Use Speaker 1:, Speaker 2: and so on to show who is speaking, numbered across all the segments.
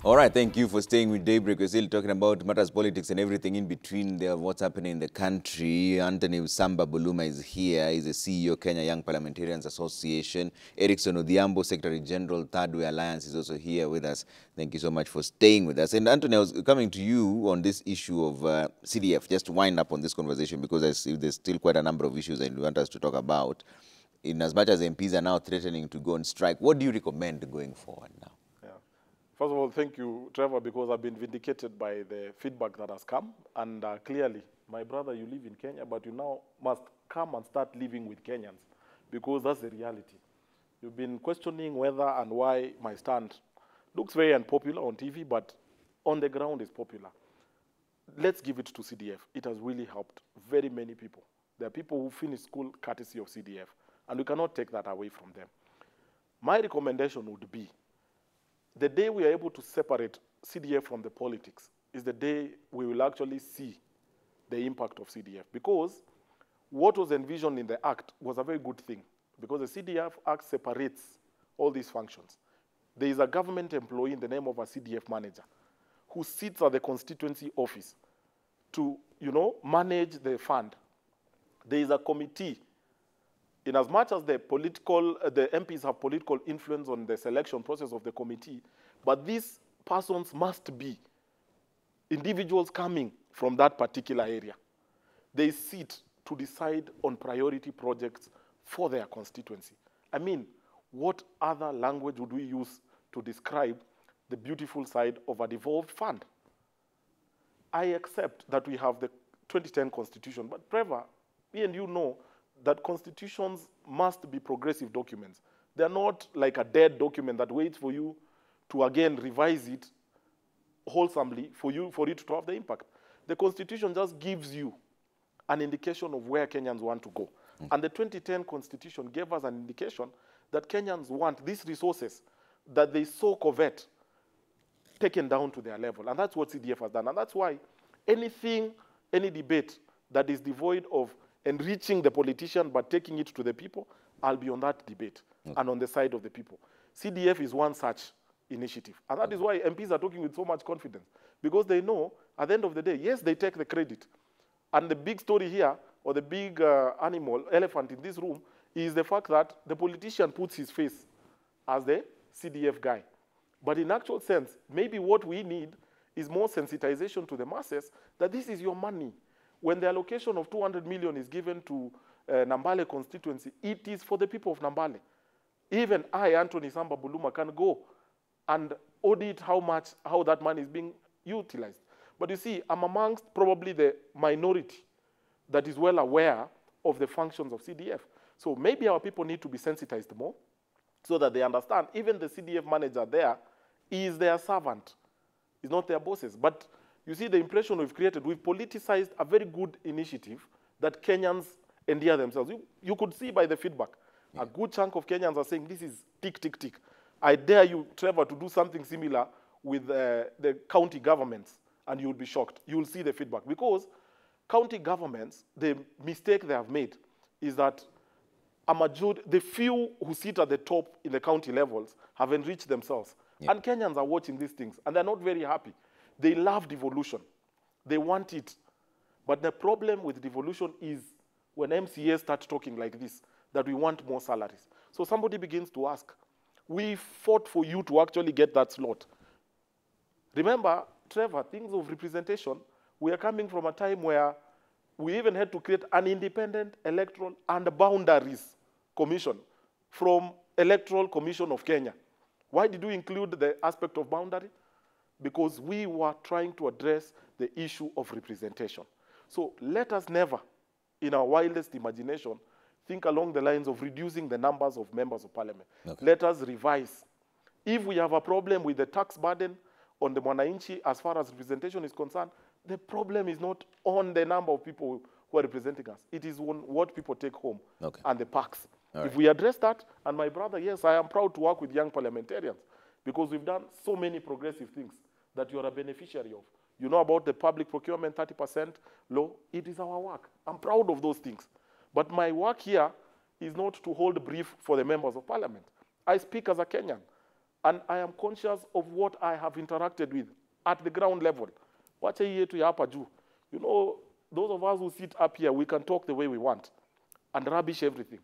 Speaker 1: All right, thank you for staying with Daybreak. We're still talking about matters, politics, and everything in between there, what's happening in the country. Anthony Samba Buluma is here. He's the CEO, Kenya Young Parliamentarians Association. Erickson Odhiambo, Secretary General, Third Way Alliance, is also here with us. Thank you so much for staying with us. And Anthony, I was coming to you on this issue of CDF, just to wind up on this conversation, because I see there's still quite a number of issues that you want us to talk about. In as much as MPs are now threatening to go on strike, what do you recommend going forward now?
Speaker 2: First of all, thank you, Trevor, because I've been vindicated by the feedback that has come. And clearly, my brother, you live in Kenya, but you now must come and start living with Kenyans, because that's the reality. You've been questioning whether and why my stand looks very unpopular on TV, but on the ground is popular. Let's give it to CDF. It has really helped very many people. There are people who finish school courtesy of CDF, and we cannot take that away from them. My recommendation would be, the day we are able to separate CDF from the politics is the day we will actually see the impact of CDF. Because what was envisioned in the Act was a very good thing, because the CDF Act separates all these functions. There is a government employee in the name of a CDF manager who sits at the constituency office to, manage the fund. There is a committee. In as much as the MPs have political influence on the selection process of the committee, but these persons must be individuals coming from that particular area. They sit to decide on priority projects for their constituency. I mean, what other language would we use to describe the beautiful side of a devolved fund? I accept that we have the 2010 Constitution, but Trevor, me and you know that constitutions must be progressive documents. They're not like a dead document that waits for you to again revise it wholesomely for it to have the impact. The Constitution just gives you an indication of where Kenyans want to go. And the 2010 Constitution gave us an indication that Kenyans want these resources that they so covet taken down to their level. And that's what CDF has done. And that's why any debate that is devoid of enriching the politician but taking it to the people, I'll be on that debate and on the side of the people. CDF is one such initiative. And that is why MPs are talking with so much confidence, because they know at the end of the day, yes, they take the credit. And the big story here, or the big elephant in this room, is the fact that the politician puts his face as the CDF guy. But in actual sense, maybe what we need is more sensitization to the masses that this is your money. When the allocation of 200 million is given to Nambale constituency, it is for the people of Nambale. Even I, Anthony Samba Buluma, can go and audit how that money is being utilized. But you see, I'm amongst probably the minority that is well aware of the functions of CDF. So maybe our people need to be sensitized more so that they understand even the CDF manager there is their servant, is not their bosses. But you see the impression we've created. We've politicized a very good initiative that Kenyans endear themselves. You could see by the feedback. Yeah. A good chunk of Kenyans are saying, this is tick, tick, tick. I dare you, Trevor, to do something similar with the county governments, and you will be shocked. You will see the feedback. Because county governments, the mistake they have made is that the few who sit at the top in the county levels have enriched themselves. Yeah. And Kenyans are watching these things, and they're not very happy. They love devolution. They want it. But the problem with devolution is when MCAs start talking like this, that we want more salaries. So somebody begins to ask, we fought for you to actually get that slot. Remember, Trevor, things of representation, we are coming from a time where we even had to create an independent electoral and boundaries commission from Electoral Commission of Kenya. Why did we include the aspect of boundary? Because we were trying to address the issue of representation. So let us never, in our wildest imagination, think along the lines of reducing the numbers of members of parliament. Okay. Let us revise. If we have a problem with the tax burden on the Mwananchi as far as representation is concerned, the problem is not on the number of people who are representing us. It is on what people take home and the perks. Right. If we address that, and my brother, yes, I am proud to work with young parliamentarians because we've done so many progressive things that you are a beneficiary of. You know about the public procurement 30% law? It is our work. I'm proud of those things. But my work here is not to hold a brief for the members of parliament. I speak as a Kenyan. And I am conscious of what I have interacted with at the ground level. Wacha hii yetu ya hapa juu. You know, those of us who sit up here, we can talk the way we want and rubbish everything.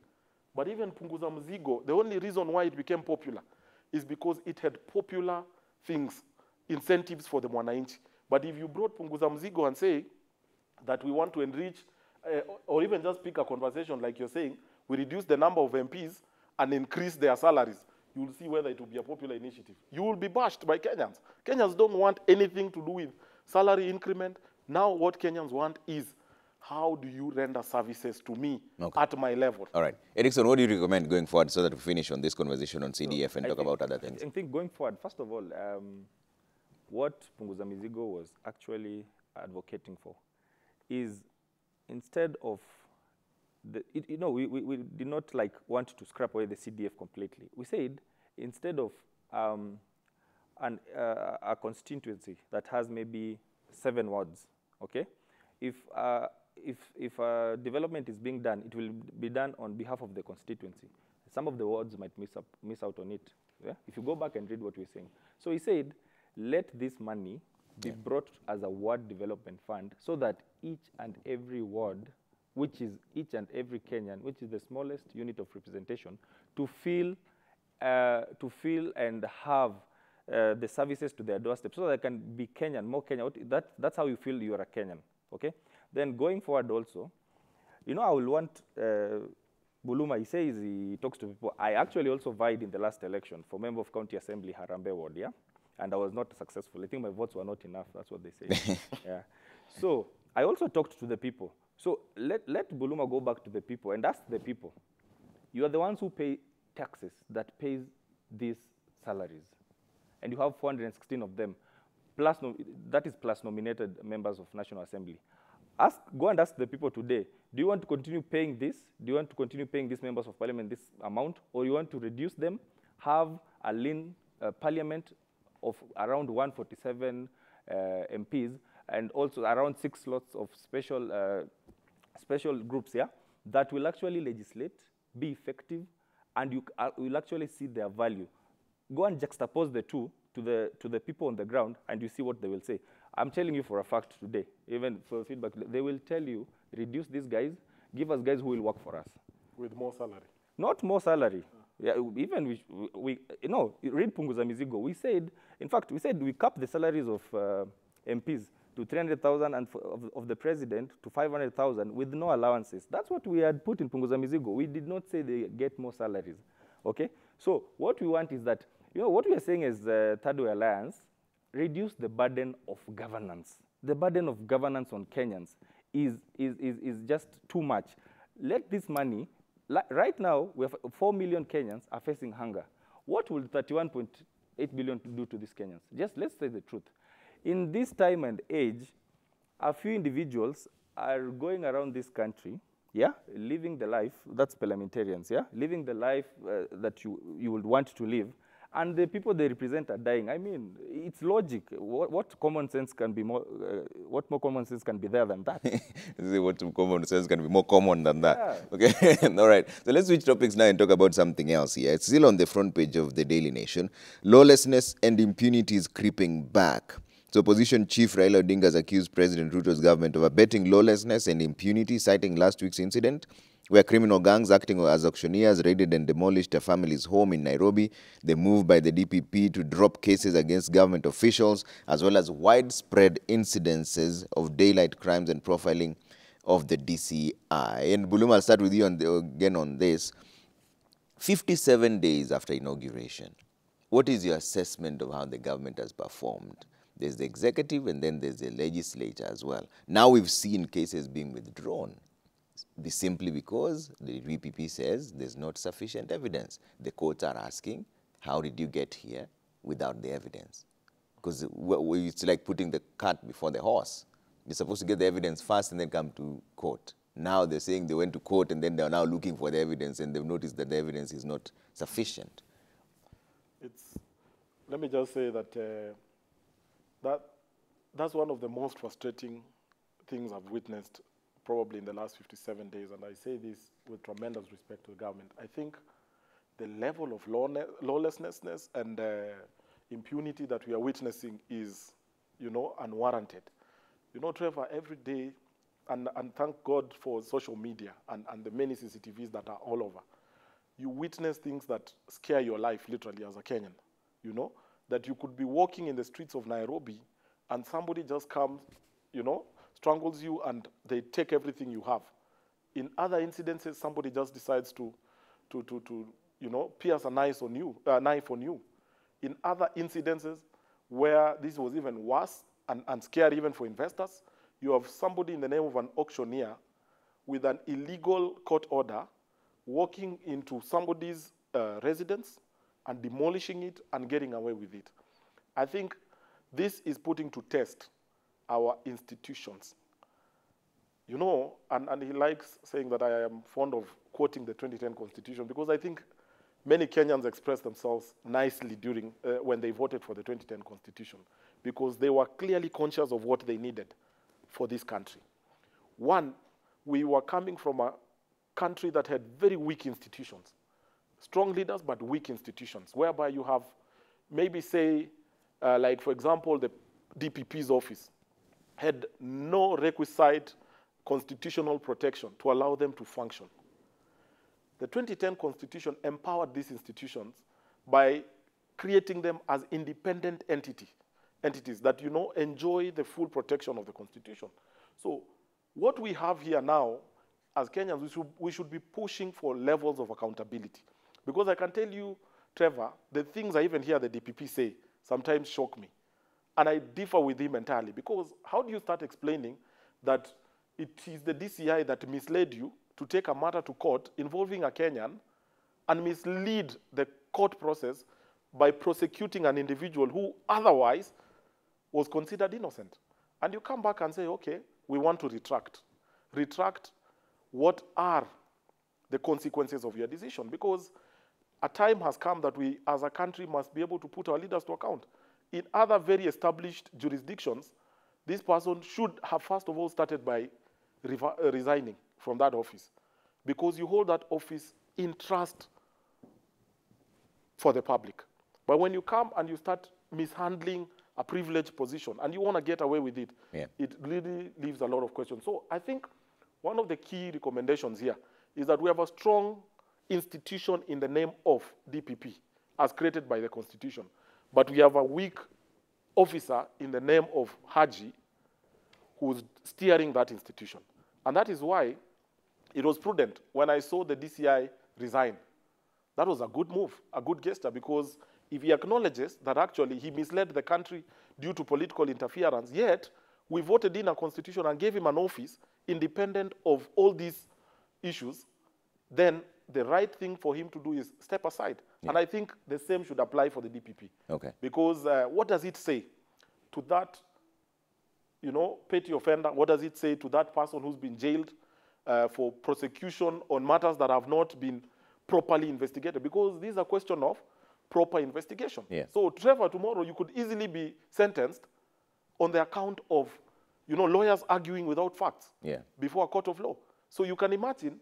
Speaker 2: But even Punguza Mzigo, the only reason why it became popular is because it had popular things, incentives for the Mwananchi. But if you brought Punguza Mzigo and say that we want to enrich, or even just pick a conversation like you're saying, we reduce the number of MPs and increase their salaries, you will see whether it will be a popular initiative. You will be bashed by Kenyans. Kenyans don't want anything to do with salary increment. Now what Kenyans want is, how do you render services to me at my level?
Speaker 1: All right. Erickson, what do you recommend going forward so that we finish on this conversation on CDF and talk about other things?
Speaker 3: I think going forward, first of all, what Punguza Mizigo was actually advocating for is, instead of we did not want to scrap away the CDF completely. We said, instead of a constituency that has maybe 7 wards, okay? If development is being done, it will be done on behalf of the constituency. Some of the wards might miss out on it. Yeah? If you go back and read what we're saying. So he said, let this money be brought as a ward development fund so that each and every ward, which is each and every Kenyan, which is the smallest unit of representation, to feel and have the services to their doorstep, so that they can be Kenyan, more Kenyan. That's how you feel you are a Kenyan, okay? Then going forward also, I will want, Buluma, he says he talks to people. I actually also vied in the last election for Member of County Assembly, Harambee Ward, yeah? And I was not successful. I think my votes were not enough, that's what they say. Yeah. So I also talked to the people. So let Buluma go back to the people and ask the people, you are the ones who pay taxes that pays these salaries. And you have 416 of them, plus that is plus nominated members of National Assembly. Go and ask the people today, do you want to continue paying this? Do you want to continue paying these members of parliament this amount? Or you want to reduce them, have a lean parliament of around 147 MPs, and also around 6 slots of special groups, yeah, that will actually legislate, be effective, and you will actually see their value. Go and juxtapose the two to the people on the ground, and you see what they will say. I'm telling you for a fact today, even for feedback, they will tell you, reduce these guys, give us guys who will work for us.
Speaker 2: With more salary?
Speaker 3: Not more salary. Yeah, even we read Punguza Mizigo. We said, in fact, we cap the salaries of MPs to 300,000 and of the president to 500,000 with no allowances. That's what we had put in Punguza Mizigo. We did not say they get more salaries, okay? So what we want is that, what we are saying is Third Way Alliance, reduce the burden of governance. The burden of governance on Kenyans is just too much. Let this money, right now, we have 4 million Kenyans are facing hunger. What will 31.8 billion do to these Kenyans? Just let's say the truth. In this time and age, a few individuals are going around this country, yeah, living the life, that's parliamentarians, yeah, living the life that you would want to live, and the people they represent are dying. I mean, it's logic. What common sense can be more? What more common sense can be there than that?
Speaker 1: What common sense can be more common than that? Yeah. Okay, all right. So let's switch topics now and talk about something else here. It's still on the front page of the Daily Nation. Lawlessness and impunity is creeping back. So opposition chief Raila Odinga has accused President Ruto's government of abetting lawlessness and impunity, citing last week's incident where criminal gangs acting as auctioneers raided and demolished a family's home in Nairobi. The move by the DPP to drop cases against government officials, as well as widespread incidences of daylight crimes and profiling of the DCI. And Buluma, I'll start with you again on this. 57 days after inauguration, what is your assessment of how the government has performed? There's the executive and then there's the legislature as well. Now we've seen cases being withdrawn simply because the DPP says there's not sufficient evidence. The courts are asking, how did you get here without the evidence? Because it's like putting the cart before the horse. You're supposed to get the evidence first and then come to court. Now they're saying they went to court and then they're now looking for the evidence and they've noticed that the evidence is not sufficient.
Speaker 2: Let me just say that that's one of the most frustrating things I've witnessed probably in the last 57 days, and I say this with tremendous respect to the government. I think the level of lawlessness and impunity that we are witnessing is, unwarranted. Trevor, every day, and thank God for social media and the many CCTVs that are all over, you witness things that scare your life literally as a Kenyan, that you could be walking in the streets of Nairobi and somebody just comes, strangles you and they take everything you have. In other incidences, somebody just decides to pierce a knife on you. In other incidences where this was even worse and scary even for investors, you have somebody in the name of an auctioneer with an illegal court order walking into somebody's residence and demolishing it and getting away with it. I think this is putting to test our institutions. And he likes saying that I am fond of quoting the 2010 Constitution because I think many Kenyans expressed themselves nicely during when they voted for the 2010 Constitution because they were clearly conscious of what they needed for this country. One, we were coming from a country that had very weak institutions, strong leaders but weak institutions, whereby you have maybe say, like for example, the DPP's office had no requisite constitutional protection to allow them to function. The 2010 Constitution empowered these institutions by creating them as independent entities that, enjoy the full protection of the Constitution. So what we have here now, as Kenyans, we should be pushing for levels of accountability. Because I can tell you, Trevor, the things I even hear the DPP say sometimes shock me. And I differ with him entirely. Because how do you start explaining that it is the DCI that misled you to take a matter to court involving a Kenyan and mislead the court process by prosecuting an individual who otherwise was considered innocent? And you come back and say, okay, we want to retract. Retract what are the consequences of your decision? Because a time has come that we, as a country, must be able to put our leaders to account. In other very established jurisdictions, this person should have first of all started by resigning from that office because you hold that office in trust for the public. But when you come and you start mishandling a privileged position and you want to get away with it, it really leaves a lot of questions. So I think one of the key recommendations here is that we have a strong institution in the name of DPP as created by the Constitution. But we have a weak officer in the name of Haji who's steering that institution. And that is why it was prudent when I saw the DCI resign. That was a good move, a good gesture, because if he acknowledges that actually he misled the country due to political interference, yet we voted in a constitution and gave him an office independent of all these issues, then the right thing for him to do is step aside. Yeah. And I think the same should apply for the DPP.
Speaker 1: Okay.
Speaker 2: Because what does it say to that, petty offender? What does it say to that person who's been jailed for prosecution on matters that have not been properly investigated? Because this is a question of proper investigation.
Speaker 1: Yeah.
Speaker 2: So, Trevor, tomorrow you could easily be sentenced on the account of, lawyers arguing without facts before a court of law. So you can imagine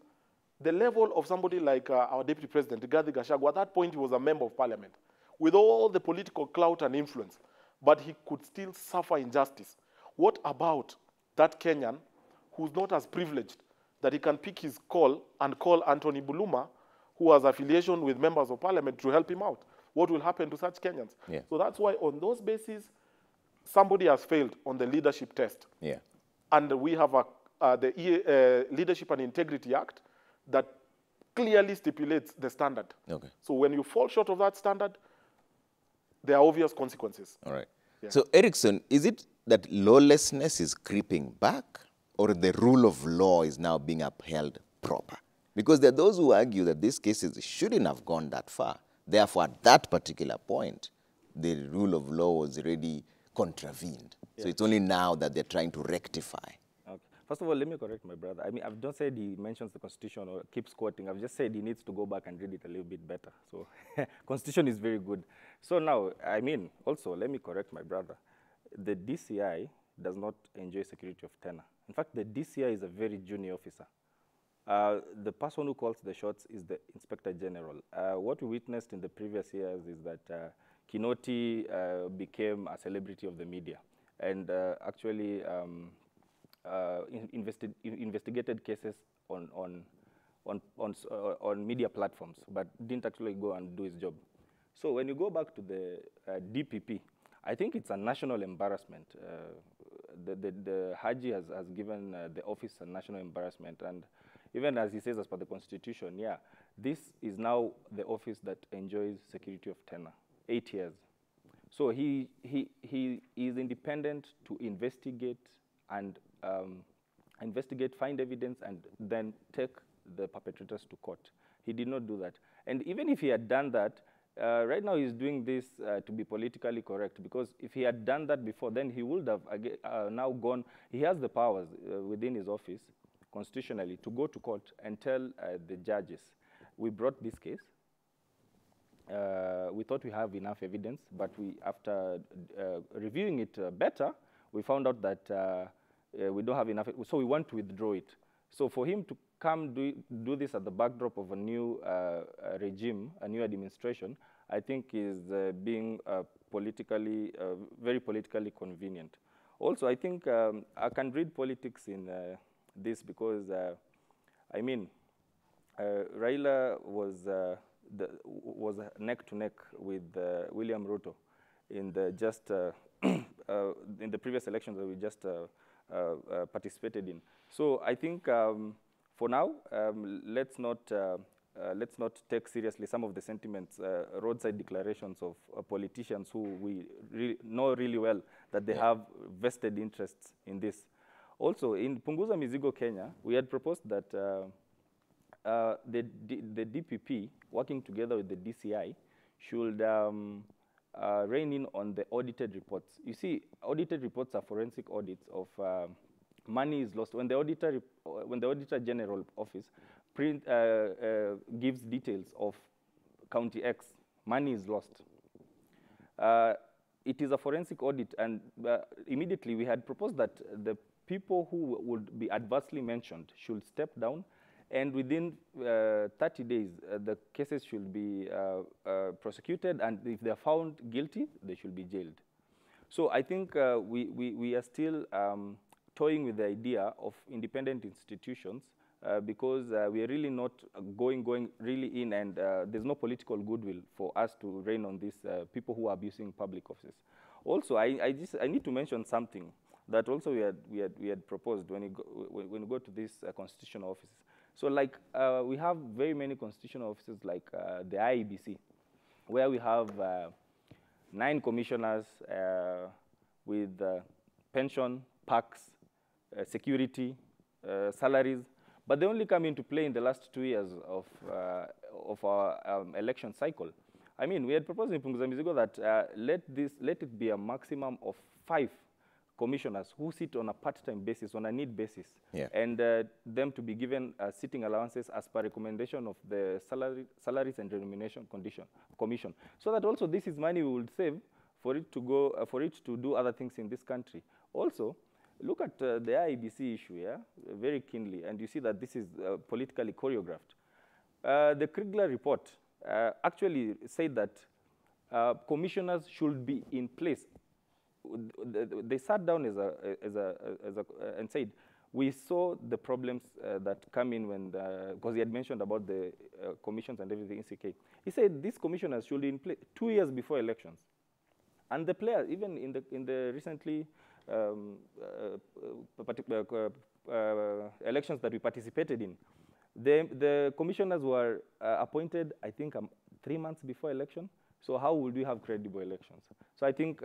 Speaker 2: the level of somebody like our Deputy President, Rigathi Gachagua. At that point, he was a member of parliament with all the political clout and influence, but he could still suffer injustice. What about that Kenyan who's not as privileged that he can pick his call and call Anthony Buluma, who has affiliation with members of parliament, to help him out? What will happen to such Kenyans?
Speaker 1: Yeah.
Speaker 2: So that's why on those bases, somebody has failed on the leadership test.
Speaker 1: Yeah.
Speaker 2: And we have the Leadership and Integrity Act that clearly stipulates the standard.
Speaker 1: Okay.
Speaker 2: So when you fall short of that standard, there are obvious consequences.
Speaker 1: All right.
Speaker 2: Yeah.
Speaker 1: So, Erickson, is it that lawlessness is creeping back, or the rule of law is now being upheld proper? Because there are those who argue that these cases shouldn't have gone that far. Therefore, at that particular point, the rule of law was already contravened. Yeah. So it's only now that they're trying to rectify.
Speaker 3: Okay. First of all, let me correct my brother. I mean, I've not said he mentions the Constitution or keeps quoting. I've just said he needs to go back and read it a little bit better. So Constitution is very good. So now, I mean, also, let me correct my brother. The DCI does not enjoy security of tenure. In fact, the DCI is a very junior officer. The person who calls the shots is the Inspector General. What we witnessed in the previous years is that Kinoti became a celebrity of the media and actually investigated cases on media platforms, but didn't actually go and do his job. So when you go back to the DPP, I think it's a national embarrassment. The Haji has given the office a national embarrassment, and even as he says, as per the constitution, yeah, this is now the office that enjoys security of tenure, 8 years. So he is independent to investigate and find evidence, and then take the perpetrators to court. He did not do that. And even if he had done that, right now he's doing this to be politically correct, because if he had done that before, then he would have now gone. He has the powers within his office, constitutionally, to go to court and tell the judges, we brought this case. We thought we have enough evidence, but after reviewing it better, we found out that we don't have enough, so we want to withdraw it. So for him to come do this at the backdrop of a new regime, a new administration, I think is being politically, very politically convenient. Also, I think I can read politics in this because, I mean, Raila was neck to neck with William Ruto in the in the previous elections that we just participated in. So I think for now, let's not take seriously some of the sentiments, roadside declarations of politicians who we know really well that they have vested interests in this. Also, in Punguza Mizigo, Kenya, we had proposed that the DPP, working together with the DCI, should rein in on the audited reports. You see, audited reports are forensic audits of money is lost. When the Auditor General Office gives details of County X, money is lost. It is a forensic audit, and immediately we had proposed that the people who would be adversely mentioned should step down, and within 30 days, the cases should be prosecuted, and if they are found guilty, they should be jailed. So I think we are still toying with the idea of independent institutions because we are really not going really in, and there's no political goodwill for us to rein on these people who are abusing public offices. Also, I need to mention something that also we had proposed when you go to these constitutional offices. So like we have very many constitutional offices like the IEBC, where we have 9 commissioners with pension, PACs, security, salaries, but they only come into play in the last 2 years of our election cycle. I mean, we had proposed in Punguza Mizigo that let it be a maximum of 5 commissioners who sit on a part-time basis, on a need basis, and them to be given sitting allowances as per recommendation of the Salaries and Remuneration Commission, so that also this is money we will save for it to go for it to do other things in this country. Also, look at the IEBC issue, very keenly, and you see that this is politically choreographed. The Kriegler report actually said that commissioners should be in place. They sat down and said, we saw the problems that come in when, because he had mentioned about the commissions and everything in CK. He said these commissioners should be in place 2 years before elections. And the players, even in the recently elections that we participated in, the commissioners were appointed, I think, 3 months before election. So how would we have credible elections? So I think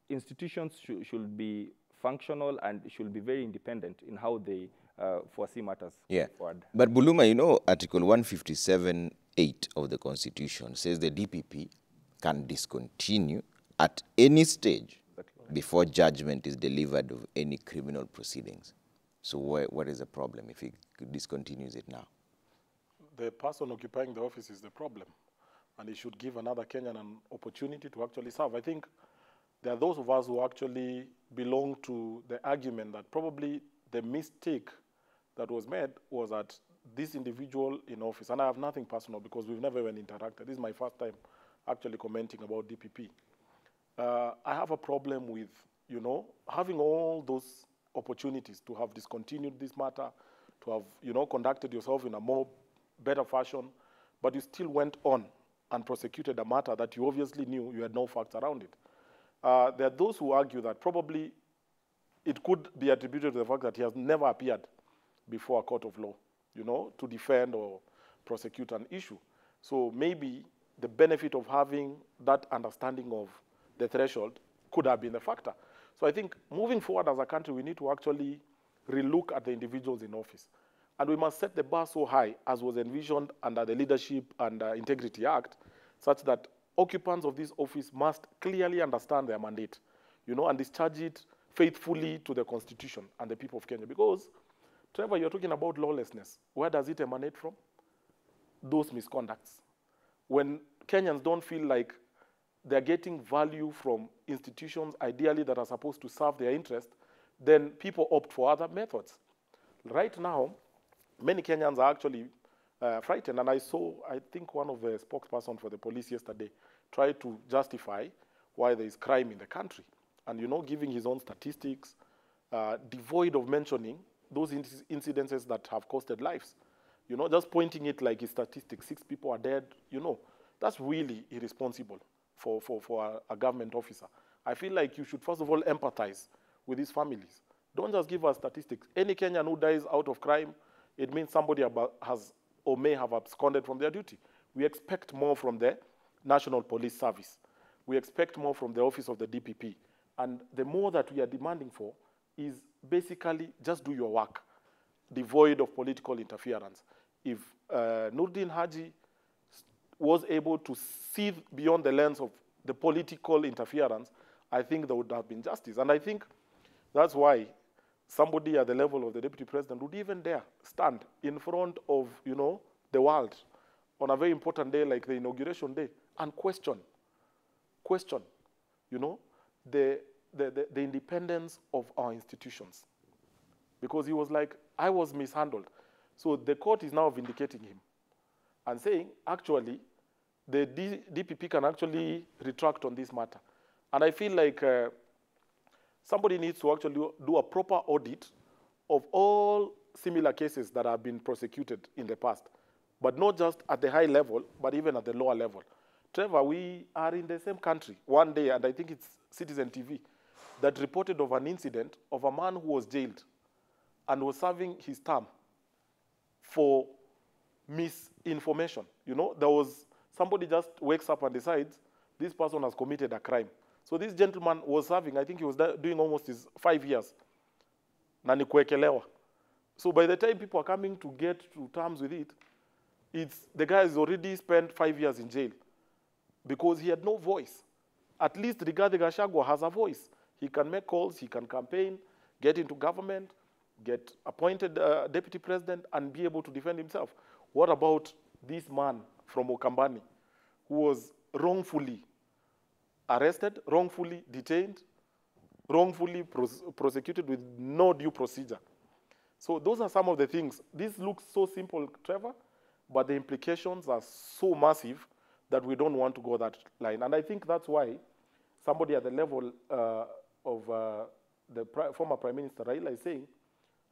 Speaker 3: institutions should be functional and should be very independent in how they foresee matters forward.
Speaker 1: But Buluma, you know, Article 157(8) of the Constitution says the DPP can discontinue at any stage before judgment is delivered of any criminal proceedings. So what is the problem if he discontinues it now?
Speaker 2: The person occupying the office is the problem, and he should give another Kenyan an opportunity to actually serve. I think there are those of us who actually belong to the argument that probably the mistake that was made was that this individual in office, and I have nothing personal because we've never even interacted. This is my first time actually commenting about DPP. I have a problem with, you know, having all those opportunities to have discontinued this matter, to have, you know, conducted yourself in a more better fashion, but you still went on and prosecuted a matter that you obviously knew you had no facts around it. There are those who argue that probably it could be attributed to the fact that he has never appeared before a court of law, you know, to defend or prosecute an issue. So maybe the benefit of having that understanding of the threshold could have been the factor. So I think moving forward as a country, we need to actually relook at the individuals in office. And we must set the bar so high, as was envisioned under the Leadership and Integrity Act, such that occupants of this office must clearly understand their mandate, you know, and discharge it faithfully to the Constitution and the people of Kenya. Because, Trevor, you're talking about lawlessness. Where does it emanate from? Those misconducts. When Kenyans don't feel like they're getting value from institutions, ideally, that are supposed to serve their interest, then people opt for other methods. Right now, many Kenyans are actually frightened. And I saw, I think one of the spokespersons for the police yesterday tried to justify why there is crime in the country. And, you know, giving his own statistics, devoid of mentioning those incidences that have costed lives. You know, just pointing it like his statistics, 6 people are dead, you know, that's really irresponsible for a government officer. I feel like you should first of all empathize with these families. Don't just give us statistics. Any Kenyan who dies out of crime, it means somebody has or may have absconded from their duty. We expect more from the National Police Service. We expect more from the office of the DPP. And the more that we are demanding for is basically just do your work, devoid of political interference. If Nurdin Haji was able to see beyond the lens of the political interference, I think there would have been justice. And I think that's why somebody at the level of the deputy president would even dare stand in front of, you know, the world on a very important day like the inauguration day and question, you know, the independence of our institutions. Because he was like, I was mishandled. So the court is now vindicating him and saying, actually, the DPP can actually retract on this matter. And I feel like somebody needs to actually do a proper audit of all similar cases that have been prosecuted in the past, but not just at the high level, but even at the lower level. Trevor, we are in the same country one day, and I think it's Citizen TV, that reported of an incident of a man who was jailed and was serving his term for misinformation. You know, there was somebody just wakes up and decides this person has committed a crime. So this gentleman was serving, I think he was doing almost his 5 years. Na ni kuekelewa. So by the time people are coming to get to terms with it, the guy has already spent 5 years in jail because he had no voice. At least Rigathi Gachagua has a voice. He can make calls, he can campaign, get into government, get appointed deputy president, and be able to defend himself. What about this man from Okambani who was wrongfully arrested, wrongfully detained, wrongfully prosecuted with no due procedure? So those are some of the things. This looks so simple, Trevor, but the implications are so massive that we don't want to go that line. And I think that's why somebody at the level of the former Prime Minister Raila is saying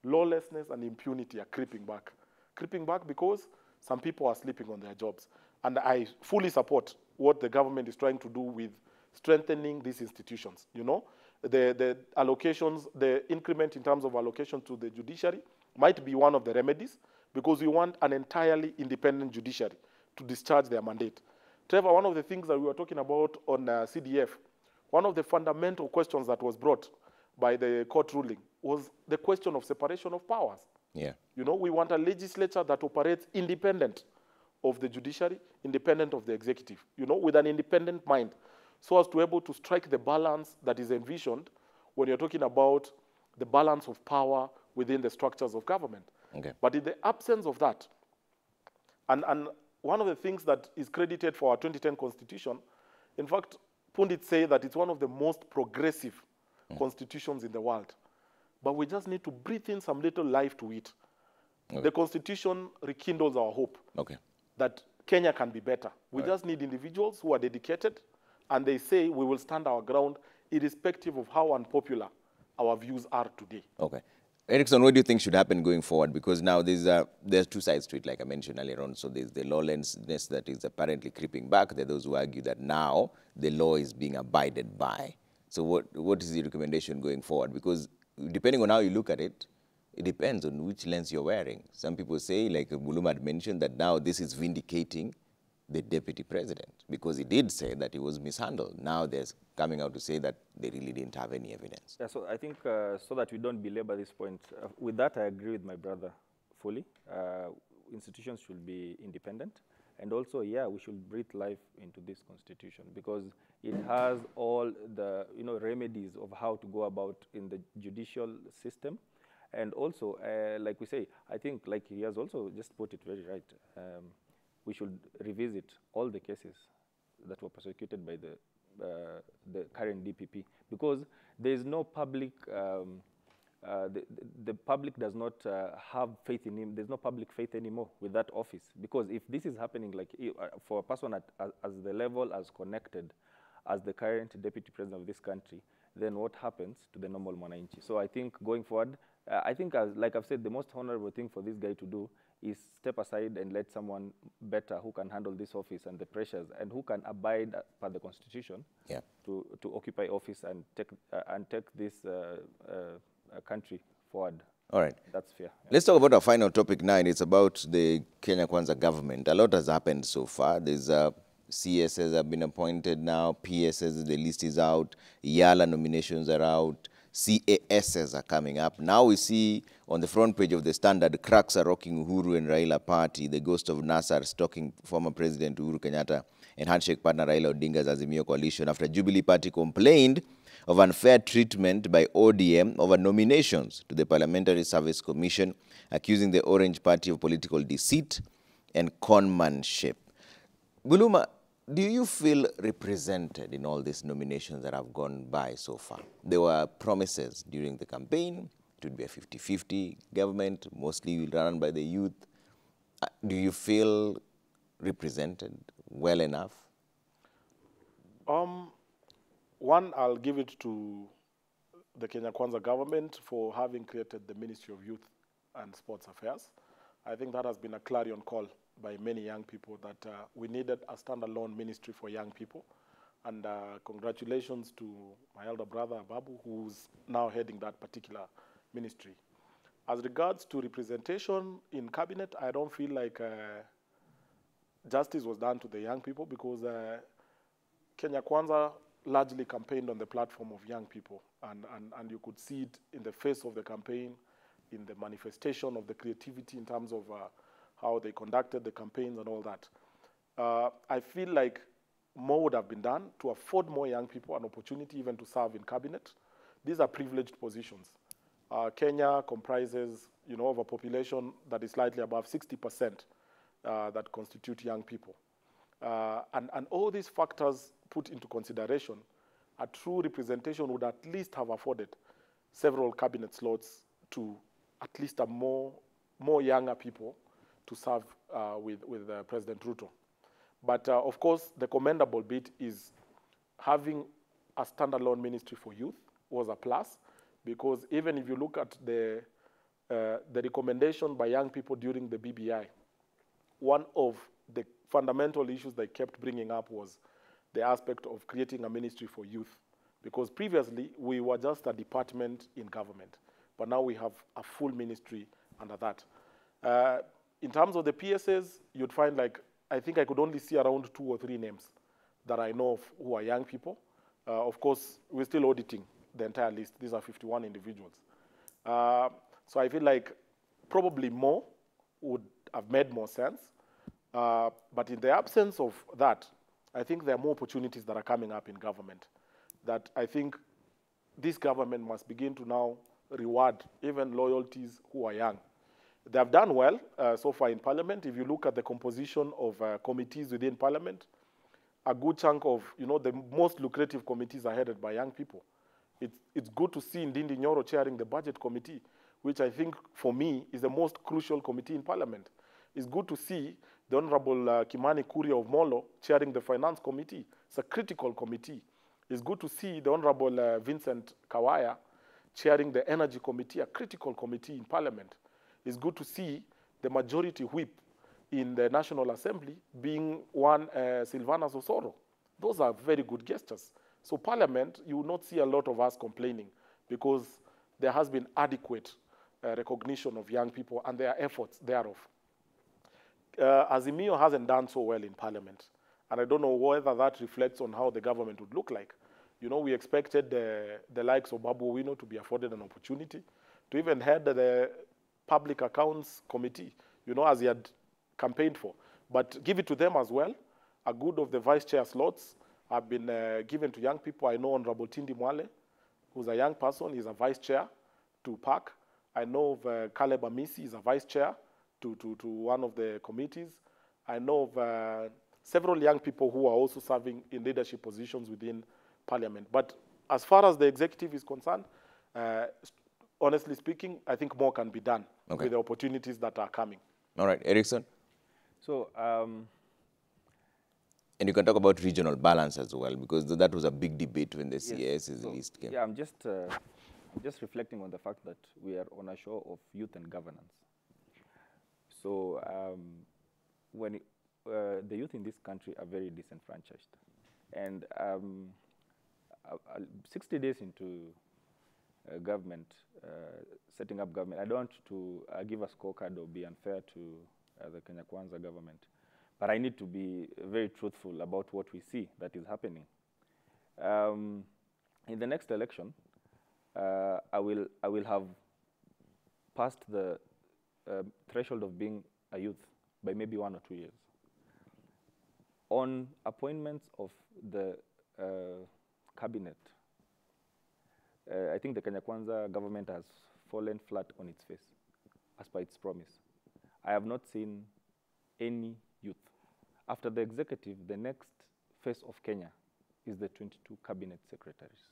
Speaker 2: lawlessness and impunity are creeping back. Creeping back because some people are sleeping on their jobs. And I fully support what the government is trying to do with strengthening these institutions. You know, the allocations, the increment in terms of allocation to the judiciary might be one of the remedies, because we want an entirely independent judiciary to discharge their mandate. Trevor, one of the things that we were talking about on CDF, one of the fundamental questions that was brought by the court ruling was the question of separation of powers.
Speaker 1: Yeah.
Speaker 2: You know, we want a legislature that operates independent of the judiciary, independent of the executive, you know, with an independent mind, so as to be able to strike the balance that is envisioned when you're talking about the balance of power within the structures of government.
Speaker 1: Okay.
Speaker 2: But in the absence of that, and one of the things that is credited for our 2010 constitution, in fact, pundits say that it's one of the most progressive constitutions in the world. But we just need to breathe in some little life to it. The Constitution rekindles our hope that Kenya can be better. We just need individuals who are dedicated, and they say we will stand our ground irrespective of how unpopular our views are today.
Speaker 1: Okay. Erickson, what do you think should happen going forward? Because now there's two sides to it, like I mentioned earlier on. So there's the lawlessness that is apparently creeping back. There are those who argue that now the law is being abided by. So what is the recommendation going forward? Because depending on how you look at it, it depends on which lens you're wearing. Some people say, like Buluma had mentioned, that now this is vindicating the deputy president, because he did say that he was mishandled. Now there's coming out to say that they really didn't have any evidence.
Speaker 3: Yeah, so I think so that we don't belabor this point, with that I agree with my brother fully. Institutions should be independent. And also, yeah, we should breathe life into this constitution, because it has all the remedies of how to go about in the judicial system. And also, like we say, I think, like he has also just put it very right, we should revisit all the cases that were prosecuted by the current DPP, because there is no public, the public does not have faith in him. There's no public faith anymore with that office, because if this is happening, like for a person as the level, as connected as the current deputy president of this country, then what happens to the normal mwananchi? So I think going forward, I think, like I've said, the most honorable thing for this guy to do is step aside and let someone better who can handle this office and the pressures, and who can abide by the constitution to occupy office and take this country forward.
Speaker 1: All right.
Speaker 3: That's fair. Yeah.
Speaker 1: Let's talk about our final topic now, and it's about the Kenya Kwanza government. A lot has happened so far. There's CSs have been appointed now, PSs, the list is out, Yala nominations are out, CASs are coming up. Now we see on the front page of the Standard, cracks are rocking Uhuru and Raila party. The ghost of Nasser stalking former President Uhuru Kenyatta and handshake partner Raila Odinga's Azimio coalition after Jubilee Party complained of unfair treatment by ODM over nominations to the Parliamentary Service Commission, accusing the Orange Party of political deceit and conmanship. Buluma, do you feel represented in all these nominations that have gone by so far? There were promises during the campaign. It would be a 50-50 government, mostly run by the youth. Do you feel represented well enough?
Speaker 2: One, I'll give it to the Kenya Kwanza government for having created the Ministry of Youth and Sports Affairs. I think that has been a clarion call by many young people that we needed a standalone ministry for young people. And congratulations to my elder brother, Babu, who's now heading that particular ministry. As regards to representation in cabinet, I don't feel like justice was done to the young people, because Kenya Kwanza largely campaigned on the platform of young people. And you could see it in the face of the campaign, in the manifestation of the creativity in terms of how they conducted the campaigns and all that. I feel like more would have been done to afford more young people an opportunity even to serve in cabinet. These are privileged positions. Kenya comprises, of a population that is slightly above 60% that constitute young people. And all these factors put into consideration, a true representation would at least have afforded several cabinet slots to at least a more younger people to serve with President Ruto. But of course, the commendable bit is having a standalone ministry for youth was a plus, because even if you look at the recommendation by young people during the BBI, one of the fundamental issues they kept bringing up was the aspect of creating a ministry for youth, because previously we were just a department in government, but now we have a full ministry under that. In terms of the PSs, you'd find I think I could only see around 2 or 3 names that I know of who are young people. Of course, we're still auditing the entire list. These are 51 individuals. So I feel like probably more would have made more sense. But in the absence of that, I think there are more opportunities that are coming up in government that I think this government must begin to now reward even loyalties who are young. They have done well so far in Parliament. If you look at the composition of committees within Parliament, a good chunk of, the most lucrative committees are headed by young people. It's good to see Ndindi Nyoro chairing the Budget Committee, which I think for me is the most crucial committee in Parliament. It's good to see the Honorable Kimani Kuria of Molo chairing the Finance Committee. It's a critical committee. It's good to see the Honorable Vincent Kawaya chairing the Energy Committee, a critical committee in Parliament. It's good to see the majority whip in the National Assembly being one Silvana Sosoro. Those are very good gestures. So Parliament, you will not see a lot of us complaining because there has been adequate recognition of young people and their efforts thereof. Azimio hasn't done so well in Parliament, and I don't know whether that reflects on how the government would look like. You know, we expected the likes of Babu Owino to be afforded an opportunity to even head the Public Accounts Committee, you know, as he had campaigned for. But give it to them as well. A good of the vice chair slots have been given to young people. I know Honorable Tindi Mwale, who's a young person, he's a vice chair to PAC. I know of Caleb Amisi, he's a vice chair to one of the committees. I know of several young people who are also serving in leadership positions within Parliament. But as far as the executive is concerned, honestly speaking, I think more can be done with the opportunities that are coming.
Speaker 1: All right, Erickson?
Speaker 3: So,
Speaker 1: and you can talk about regional balance as well, because that was a big debate when the CAS's list came.
Speaker 3: Yeah, I'm just reflecting on the fact that we are on a show of youth and governance. So when the youth in this country are very disenfranchised, and 60 days into government, setting up government, I don't want to give a scorecard or be unfair to the Kenya Kwanza government, but I need to be very truthful about what we see that is happening. In the next election, I will have passed the threshold of being a youth by maybe 1 or 2 years. On appointments of the cabinet, I think the Kenya Kwanza government has fallen flat on its face, as per its promise. I have not seen any youth. After the executive, the next face of Kenya is the 22 cabinet secretaries.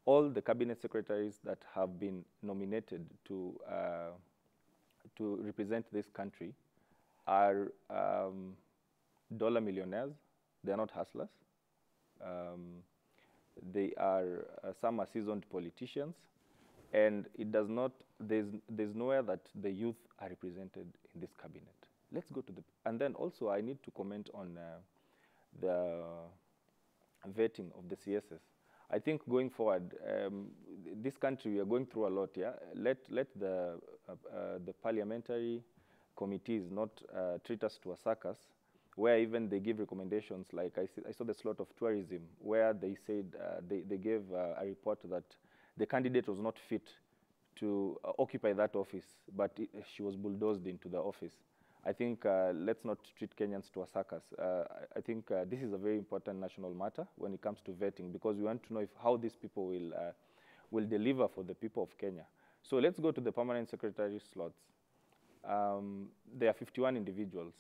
Speaker 3: All the cabinet secretaries that have been nominated to represent this country are dollar millionaires. They are not hustlers. They are some are seasoned politicians, and it does not. There's nowhere that the youth are represented in this cabinet. Let's go to the. And then also, I need to comment on the vetting of the CSS. I think going forward, this country, we are going through a lot. Yeah, let the parliamentary committees not treat us to a circus, where even they give recommendations. Like I saw the slot of tourism, where they said they gave a report that the candidate was not fit to occupy that office, but she was bulldozed into the office. I think let's not treat Kenyans to a circus. I think this is a very important national matter when it comes to vetting, because we want to know how these people will deliver for the people of Kenya. So let's go to the permanent secretary slots. There are 51 individuals.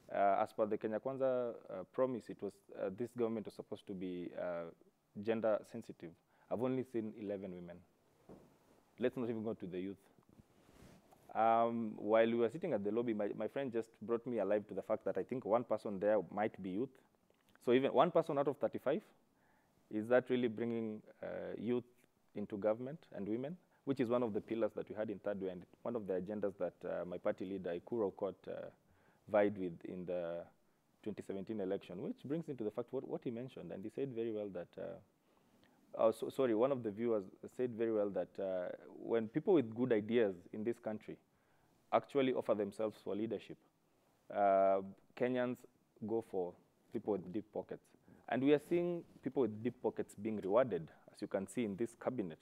Speaker 3: As per the Kenya Kwanza promise, it was this government was supposed to be gender sensitive. I've only seen 11 women. Let's not even go to the youth. While we were sitting at the lobby, my friend just brought me alive to the fact that I think one person there might be youth. So even one person out of 35, is that really bringing youth into government and women, which is one of the pillars that we had in Third Way, and one of the agendas that my party leader, Ikuru Aukot, vied with in the 2017 election, which brings into the fact what he mentioned. And he said very well that, sorry, one of the viewers said very well that when people with good ideas in this country actually offer themselves for leadership, Kenyans go for people with deep pockets. And we are seeing people with deep pockets being rewarded, as you can see in this cabinet.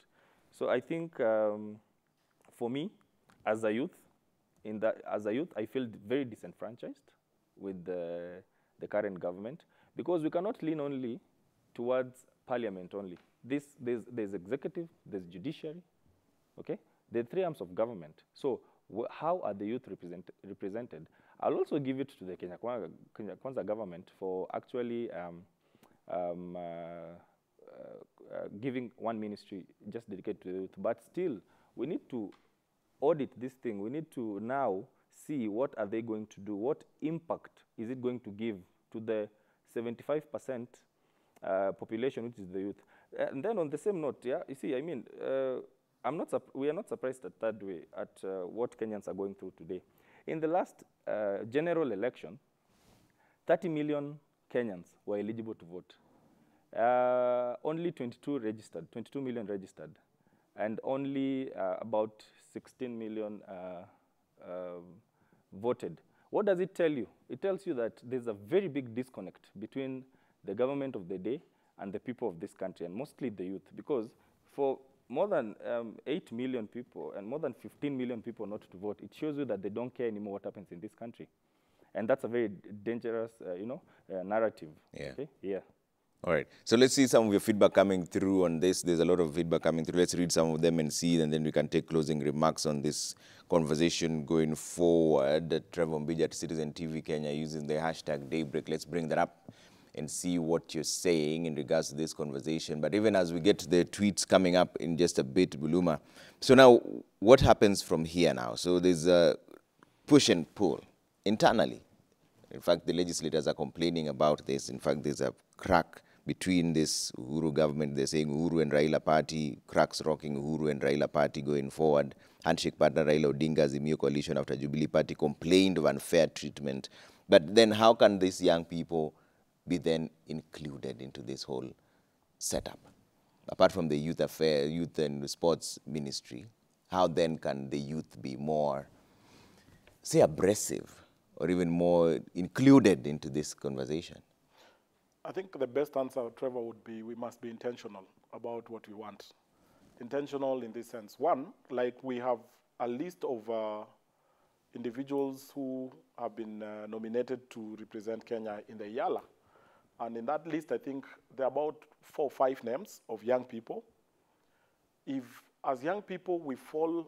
Speaker 3: So I think for me, as a youth, I feel very disenfranchised with the current government, because we cannot lean only towards parliament only. There's executive, there's judiciary, okay? There are 3 arms of government. So how are the youth represented? I'll also give it to the Kenya Kwanza government for actually giving one ministry just dedicated to the youth. But still, we need to audit this thing. We need to now see what are they going to do, what impact is it going to give to the 75% population, which is the youth. And then on the same note, yeah, you see, I mean, we are not surprised at that way at what Kenyans are going through today. In the last general election, 30 million Kenyans were eligible to vote. Only 22 million registered, and only about 16 million voted. What does it tell you? It tells you that there's a very big disconnect between the government of the day and the people of this country, and mostly the youth, because for more than 8 million people and more than 15 million people not to vote, it shows you that they don't care anymore what happens in this country. And that's a very dangerous, narrative.
Speaker 1: Yeah.
Speaker 3: Okay? Yeah.
Speaker 1: All right. So let's see some of your feedback coming through on this. There's a lot of feedback coming through. Let's read some of them and see, and then we can take closing remarks on this conversation going forward. Trevor Mbija at Citizen TV Kenya using the hashtag Daybreak. Let's bring that up and see what you're saying in regards to this conversation. But even as we get to the tweets coming up in just a bit, Buluma. So now, what happens from here now? So there's a push and pull internally. In fact, the legislators are complaining about this. In fact, there's a crack between this Uhuru government. They're saying Uhuru and Raila party, cracks rocking Uhuru and Raila party going forward. Handshake partner Raila Odinga's Azimio coalition after Jubilee party complained of unfair treatment. But then how can these young people be then included into this whole setup? Apart from the youth affairs, youth and sports ministry, how then can the youth be more, say, abrasive or even more included into this conversation?
Speaker 2: I think the best answer, Trevor, would be we must be intentional about what we want. Intentional in this sense. One, like we have a list of individuals who have been nominated to represent Kenya in the IALA. And in that list, I think there are about 4 or 5 names of young people. If, as young people, we fall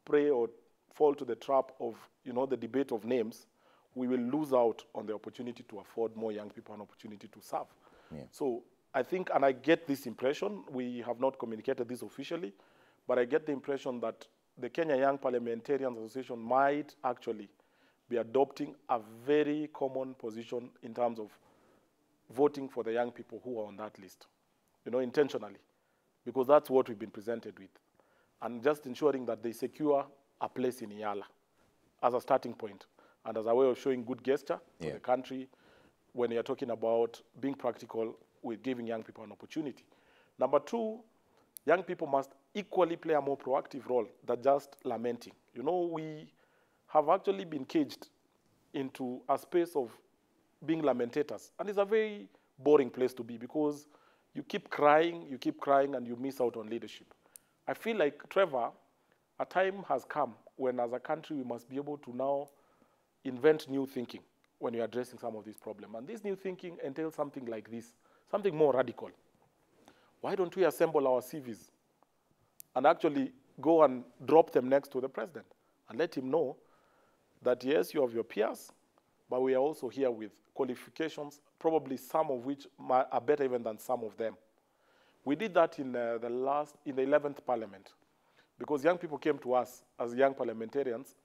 Speaker 2: prey or fall to the trap of, the debate of names, we will lose out on the opportunity to afford more young people an opportunity to serve. Yeah. So I think, and I get this impression, we have not communicated this officially, but I get the impression that the Kenya Young Parliamentarians Association might actually be adopting a very common position in terms of voting for the young people who are on that list, intentionally, because that's what we've been presented with. And just ensuring that they secure a place in IALA as a starting point and as a way of showing good gesture to the country when you're talking about being practical with giving young people an opportunity. Number 2, young people must equally play a more proactive role than just lamenting. We have actually been caged into a space of being lamentators. And it's a very boring place to be because you keep crying, and you miss out on leadership. I feel like, Trevor, a time has come when as a country we must be able to now invent new thinking when you're addressing some of these problems. And this new thinking entails something like this, something more radical. Why don't we assemble our CVs and actually go and drop them next to the president and let him know that, yes, you have your peers, but we are also here with qualifications, probably some of which are better even than some of them. We did that in the 11th Parliament, because young people came to us as young parliamentarians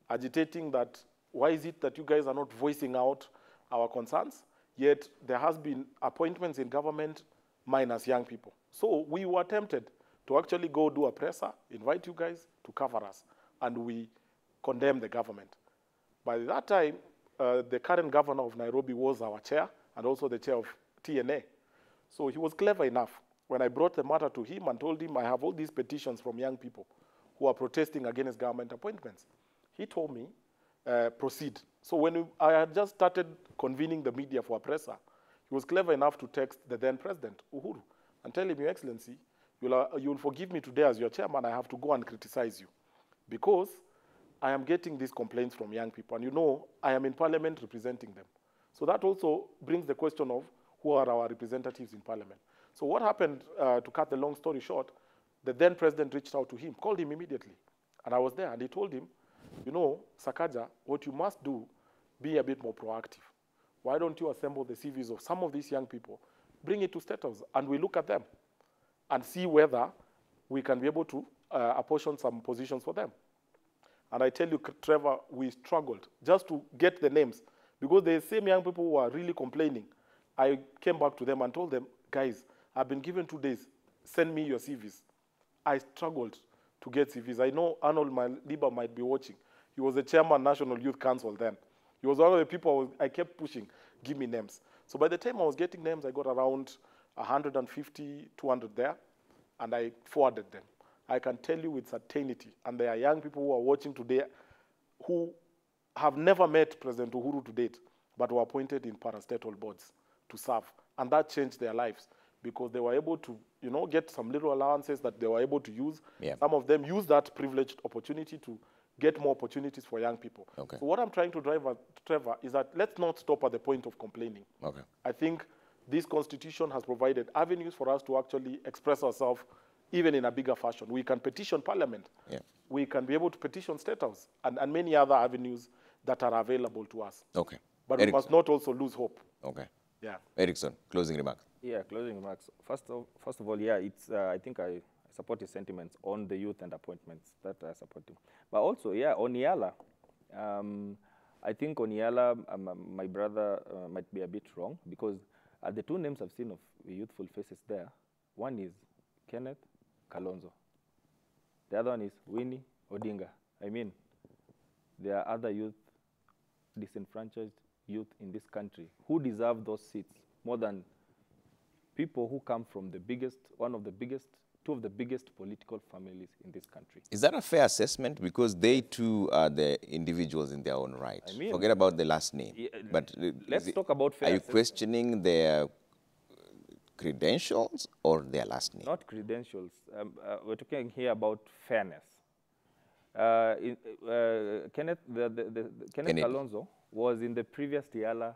Speaker 2: agitating that, why is it that you guys are not voicing out our concerns, yet there has been appointments in government minus young people. So we were tempted to actually go do a presser, invite you guys to cover us, and we condemned the government. By that time, the current governor of Nairobi was our chair and also the chair of TNA. So he was clever enough when I brought the matter to him and told him I have all these petitions from young people who are protesting against government appointments. He told me, proceed. So when I had just started convening the media for a presser, he was clever enough to text the then president, Uhuru, and tell him, Your Excellency, you'll forgive me today as your chairman, I have to go and criticize you because I am getting these complaints from young people. And I am in parliament representing them. So that also brings the question of who are our representatives in parliament. So what happened, to cut the long story short, the then president reached out to him, called him immediately. And I was there, and he told him, Sakaja, what you must do, be a bit more proactive. Why don't you assemble the CVs of some of these young people, bring it to State House, and we look at them and see whether we can be able to apportion some positions for them. And I tell you, Trevor, we struggled just to get the names because the same young people who are really complaining. I came back to them and told them, guys, I've been given 2 days. Send me your CVs. I struggled to get CVs. I know Arnold Maliba might be watching. He was the chairman National Youth Council then. He was one of the people I kept pushing, give me names. So by the time I was getting names, I got around 150, 200 there, and I forwarded them. I can tell you with certainty, and there are young people who are watching today who have never met President Uhuru to date, but were appointed in parastatal boards to serve. And that changed their lives because they were able to, get some little allowances that they were able to use.
Speaker 1: Yeah.
Speaker 2: Some of them used that privileged opportunity to get more opportunities for young people.
Speaker 1: Okay.
Speaker 2: So what I'm trying to drive at, Trevor, is that let's not stop at the point of complaining.
Speaker 1: Okay.
Speaker 2: I think this constitution has provided avenues for us to actually express ourselves even in a bigger fashion. We can petition parliament.
Speaker 1: Yeah.
Speaker 2: We can be able to petition State House and many other avenues that are available to us.
Speaker 1: Okay.
Speaker 2: But
Speaker 1: Erickson.
Speaker 2: we must not also lose hope.
Speaker 1: Okay.
Speaker 2: Yeah.
Speaker 1: Erickson, closing remarks.
Speaker 3: Yeah, closing remarks. First of all, yeah, it's. I think I support his sentiments on the youth and appointments. That I support him. But also, yeah, on Yala, I think on Yala, my brother might be a bit wrong because the 2 names I've seen of youthful faces there, one is Kenneth Kalonzo. The other one is Winnie Odinga. I mean, there are other youth, disenfranchised youth in this country who deserve those seats more than people who come from the biggest, two of the biggest political families in this country.
Speaker 1: Is that a fair assessment? Because they too are the individuals in their own right.
Speaker 3: I mean,
Speaker 1: forget about the last name.
Speaker 3: Yeah,
Speaker 1: but
Speaker 3: let's talk about fair
Speaker 1: Are you
Speaker 3: assessment.
Speaker 1: questioning their credentials or their last name?
Speaker 3: Not credentials. We're talking here about fairness. Kenneth
Speaker 1: Kennedy.
Speaker 3: Kalonzo was in the previous Yala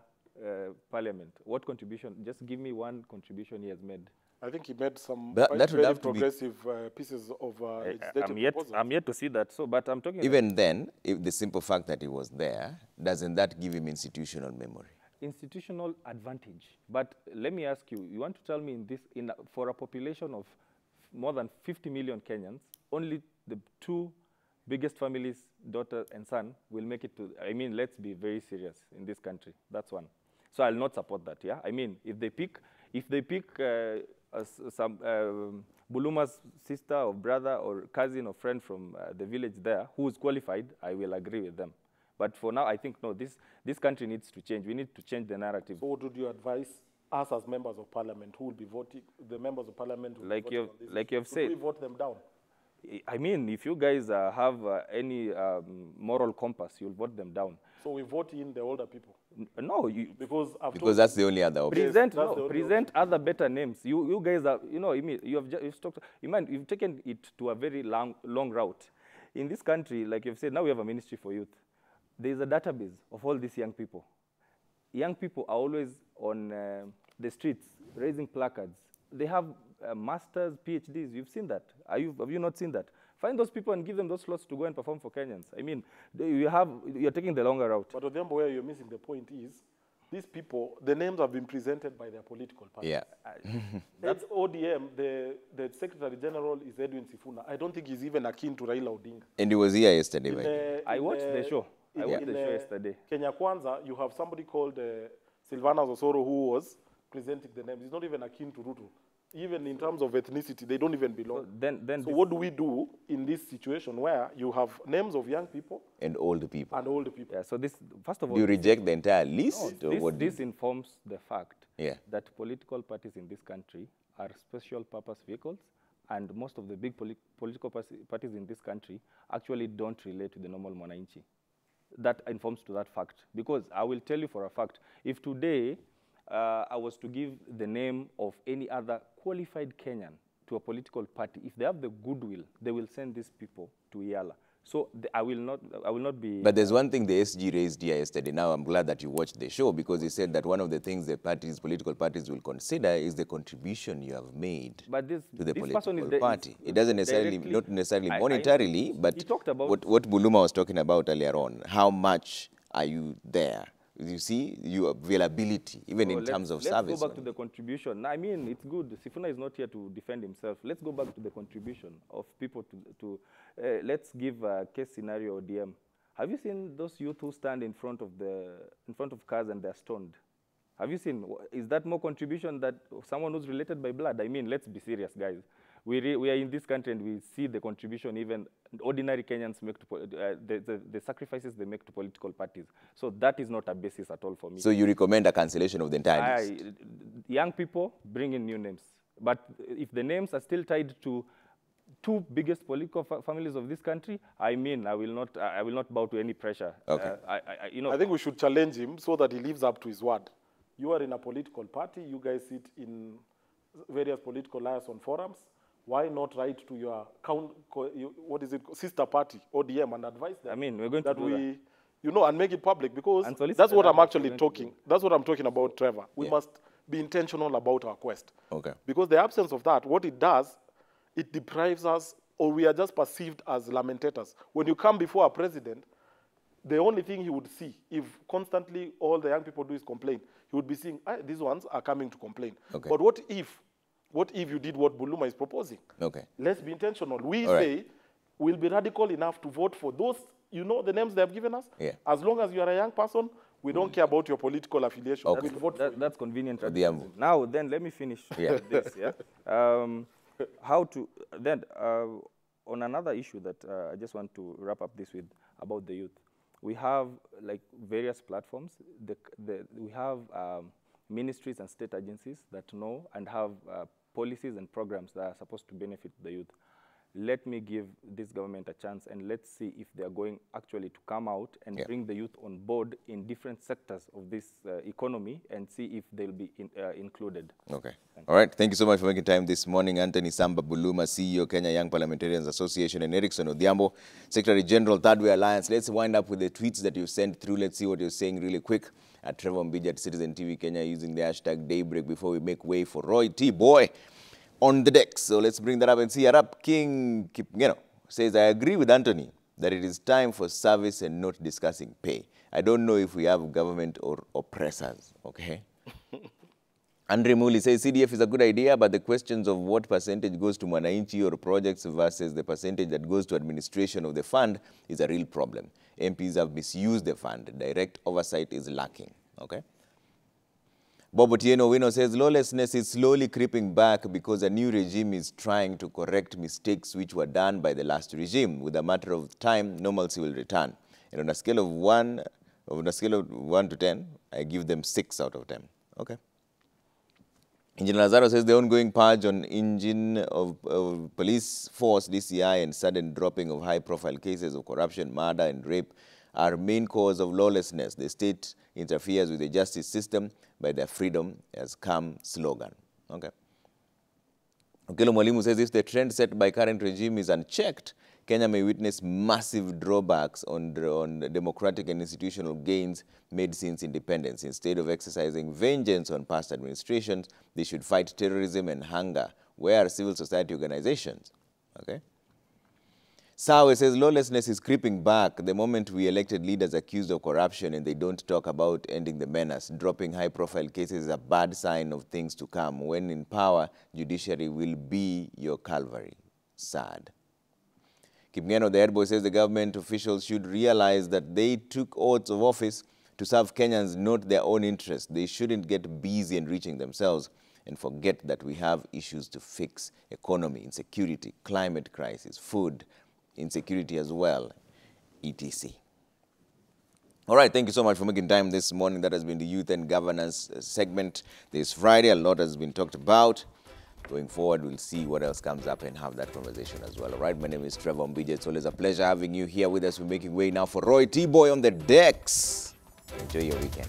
Speaker 3: parliament. What contribution? Just give me one contribution he has made.
Speaker 2: I think he made some
Speaker 1: That would
Speaker 2: very
Speaker 1: have to be-
Speaker 2: progressive pieces of legislative proposals.
Speaker 3: I'm yet to see that. So, but I'm talking
Speaker 1: Even then, if the simple fact that he was there, doesn't that give him institutional memory?
Speaker 3: institutional advantage. But let me ask you, you want to tell me for a population of more than 50 million Kenyans, only the 2 biggest families, daughter and son, will make it to, I mean, let's be very serious in this country. That's one. So I'll not support that, yeah? I mean, if they pick Buluma's sister or brother or cousin or friend from the village there who is qualified, I will agree with them. But for now, I think, no, this country needs to change. We need to change the narrative.
Speaker 2: So what would you advise us as members of parliament who will be voting, the members of parliament who will
Speaker 3: Like
Speaker 2: be voting on this?
Speaker 3: like you've
Speaker 2: Should
Speaker 3: said,
Speaker 2: we vote them down?
Speaker 3: I mean, if you guys have any moral compass, you'll vote them down.
Speaker 2: So we vote in the older people?
Speaker 3: No, you
Speaker 2: Because
Speaker 1: Because that's the only other option.
Speaker 3: present,
Speaker 2: that's the only
Speaker 3: present other better names. You guys are, you've talked, you've taken it to a very long route. In this country, like you've said, now we have a ministry for youth. There is a database of all these young people. Young people are always on the streets raising placards. They have masters, PhDs. You've seen that. Have you not seen that? Find those people and give them those slots to go and perform for Kenyans. I mean, you're taking the longer route.
Speaker 2: But Odhiambo, where you're missing the point is, these people, the names have been presented by their political parties.
Speaker 1: Yeah.
Speaker 2: That's ODM, the Secretary General is Edwin Sifuna. I don't think he's even akin to Raila Odinga.
Speaker 1: And he was here yesterday, by the way.
Speaker 3: I watched the show. I watched the show yesterday.
Speaker 2: Kenya Kwanza, you have somebody called Silvana Osoro who was presenting the names. He's not even akin to Ruto. Even in terms of ethnicity, they don't even belong.
Speaker 3: So
Speaker 2: So what do we do in this situation where you have names of young people
Speaker 1: And older people.
Speaker 2: and older people?
Speaker 3: Yeah, so this, first of all,
Speaker 1: Do you reject the entire list? or what do you
Speaker 3: this informs the fact
Speaker 1: Yeah.
Speaker 3: that political parties in this country are special purpose vehicles, and most of the big political parties in this country actually don't relate to the normal mwananchi. That informs to that fact. Because I will tell you for a fact, if today I was to give the name of any other qualified Kenyan to a political party, if they have the goodwill, they will send these people to Yala. So I will not be.
Speaker 1: But there's one thing the SG raised here yesterday. Now I'm glad that you watched the show, because he said that one of the things the political parties will consider is the contribution you have made
Speaker 3: But
Speaker 1: to the
Speaker 3: this person
Speaker 1: political
Speaker 3: is
Speaker 1: party. It doesn't necessarily,
Speaker 3: directly-
Speaker 1: not necessarily
Speaker 3: I-
Speaker 1: monetarily, but
Speaker 3: he talked about-
Speaker 1: what Buluma was talking about earlier on. How much are you there You see, your availability, even in terms of service.
Speaker 3: Let's go back to the contribution. I mean, it's good. Sifuna is not here to defend himself. Let's go back to the contribution of people let's give a case scenario ODM. Have you seen those youth who stand in front of cars and they're stoned? Have you seen? Is that more contribution that someone who's related by blood? I mean, let's be serious, guys. We are in this country and we see the contribution even ordinary Kenyans make to the sacrifices they make to political parties. So that is not a basis at all for me.
Speaker 1: So you recommend a cancellation of the entire list?
Speaker 3: Young people, bring in new names. But if the names are still tied to two biggest political families of this country, I mean, I will not bow to any pressure.
Speaker 1: Okay.
Speaker 2: I think we should challenge him so that he lives up to his word. You are in a political party. You guys sit in various political liaison forums. Why not write to your sister party, ODM, and advise them?
Speaker 3: I mean, we're going to do that.
Speaker 2: And make it public, because that's what I'm actually talking. That's what I'm talking about, Trevor. We must be intentional about our quest.
Speaker 1: Okay.
Speaker 2: Because the absence of that, what it does, it deprives us, or we are just perceived as lamentators. When you come before a president, the only thing he would see, if constantly all the young people do is complain, he would be seeing, these ones are coming to complain.
Speaker 1: Okay.
Speaker 2: But what if you did what Buluma is proposing?
Speaker 1: Okay.
Speaker 2: Let's be intentional. We
Speaker 1: All
Speaker 2: say
Speaker 1: right.
Speaker 2: we'll be radical enough to vote for those, the names they have given us.
Speaker 1: Yeah.
Speaker 2: As long as you are a young person, we don't care about your political affiliation.
Speaker 1: Okay.
Speaker 2: We'll vote for you.
Speaker 3: That's convenient.
Speaker 1: Odhiambo.
Speaker 3: Now, then, let me finish with this. Yeah. On another issue that I just want to wrap up this with about the youth. We have like various platforms. We have ministries and state agencies that know and have policies and programs that are supposed to benefit the youth. Let me give this government a chance, and let's see if they are going actually to come out and bring the youth on board in different sectors of this economy, and see if they'll be included.
Speaker 1: Okay. All right. Thank you so much for making time this morning. Anthony Samba Buluma, CEO, Kenya Young Parliamentarians Association, and Erickson Odhiambo, Secretary General, Third Way Alliance. Let's wind up with the tweets that you sent through. Let's see what you're saying really quick. At Trevor Mbiji at Citizen TV Kenya, using the hashtag Daybreak before we make way for Roy T. Boy on the deck. So let's bring that up and see. Arab King says, I agree with Anthony that it is time for service and not discussing pay. I don't know if we have government or oppressors. Okay. Andre Muli says CDF is a good idea, but the questions of what percentage goes to Mwananchi or projects versus the percentage that goes to administration of the fund is a real problem. MPs have misused the fund. Direct oversight is lacking. Okay. Bobo Tieno Wino says lawlessness is slowly creeping back because a new regime is trying to correct mistakes which were done by the last regime. With a matter of time, normalcy will return. And on a scale of 1 to 10, I give them 6 out of 10. Okay. Engineer Lazaro says the ongoing purge on engine of police force, DCI, and sudden dropping of high-profile cases of corruption, murder, and rape are main cause of lawlessness. The state interferes with the justice system by their freedom has come slogan. Okay. Okelo Mwalimu says if the trend set by current regime is unchecked, Kenya may witness massive drawbacks on democratic and institutional gains made since independence. Instead of exercising vengeance on past administrations, they should fight terrorism and hunger. Where are civil society organizations? Okay. Sawe says lawlessness is creeping back the moment we elected leaders accused of corruption and they don't talk about ending the menace. Dropping high-profile cases is a bad sign of things to come. When in power, judiciary will be your Calvary. Sad. Kipngeno, the head boy, says the government officials should realize that they took oaths of office to serve Kenyans, not their own interests. They shouldn't get busy enriching themselves and forget that we have issues to fix: economy, insecurity, climate crisis, food insecurity as well, etc. All right, thank you so much for making time this morning. That has been the Youth and Governance segment this Friday. A lot has been talked about. Going forward, we'll see what else comes up and have that conversation as well. All right, my name is Trevor Mbiji. It's always a pleasure having you here with us. We're making way now for Roy T. Boy on the decks. Enjoy your weekend.